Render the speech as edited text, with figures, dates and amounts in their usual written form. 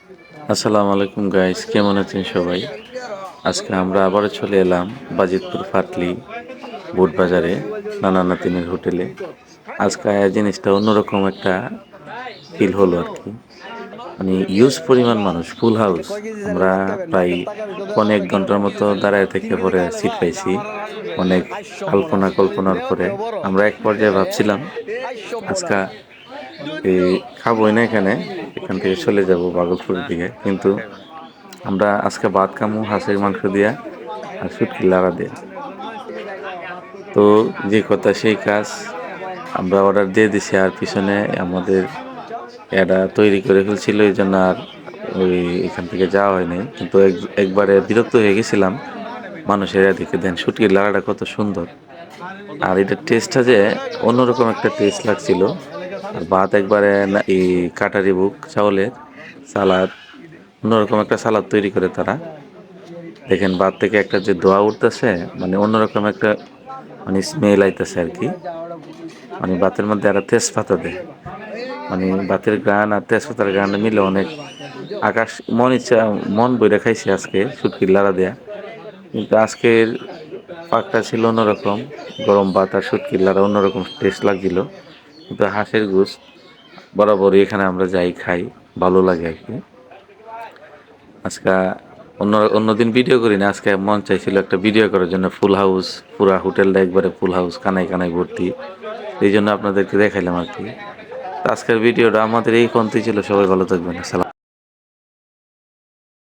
আসসালামু আলাইকুম গাইস, কেমন আছেন সবাই? আজকে আমরা আবারও চলে এলাম বাজিতপুর ফাটলি বুট বাজারে নানা নাতিনের হোটেলে। আজকে জিনিসটা অন্যরকম একটা ফিল হলো আর কি। মানে ইউজ পরিমাণ মানুষ, ফুল হাউস। আমরা প্রায় পৌনে 1 ঘন্টার মতো দাঁড়ায় থেকে পরে সিট পাইছি। অনেক আলপনা কল্পনার পরে আমরা এক পর্যায়ে ভাবছিলাম আজকে এই খাবোই না এখানে, এখান থেকে চলে যাব ভাগলপুরের দিকে। কিন্তু আমরা আজকে ভাত খামু হাঁসের মাংস দিয়া আর শুটকি লাড়া দিয়ে। তো যে কথা সেই কাজ, আমরা অর্ডার দিয়ে দিছি আর পিছনে আমাদের এটা তৈরি করে ফেলছিল, এই জন্য আর ওই এখান থেকে যাওয়া হয়নি। কিন্তু একবারে বিরক্ত হয়ে গেছিলাম মানুষের এদিকে দেন শুটকির লাড়াটা কত সুন্দর, আর এটার টেস্টটা যে অন্যরকম একটা টেস্ট লাগছিল। আর ভাত একবারে এই কাটারি বুক চাউলের সালাদ, অন্যরকম একটা সালাদ তৈরি করে তারা। দেখেন ভাত থেকে একটা যে ধোয়া উঠতেছে, মানে অন্যরকম একটা মানে স্মেল আইতেছে আর কি। মানে ভাতের মধ্যে একটা তেজপাতা দেয়, মানে ভাতের গান আর তেজপাতার গান মিলে অনেক আকাশ। মন ইচ্ছা মন বইরা খাইছে আজকে শুটকির লাড়া দেয়া। কিন্তু আজকের পাকটা ছিল অন্যরকম, গরম ভাত আর শুটকির লাড়া অন্যরকম টেস্ট লাগছিল। কিন্তু হাঁসের গোশত বরাবরই এখানে আমরা যাই খাই, ভালো লাগে আর কি। আজকে অন্যদিন ভিডিও করি না, আজকে মন চাইছিল একটা ভিডিও করার জন্য। ফুল হাউস, পুরা হোটেলটা একবারে ফুল হাউস, কানায় কানায় ভর্তি। এই জন্য আপনাদেরকে দেখাইলাম আর কি। তো আজকের ভিডিওটা আমাদের এই পর্যন্তই ছিল। সবাই ভালো থাকবেন। আসসালাম।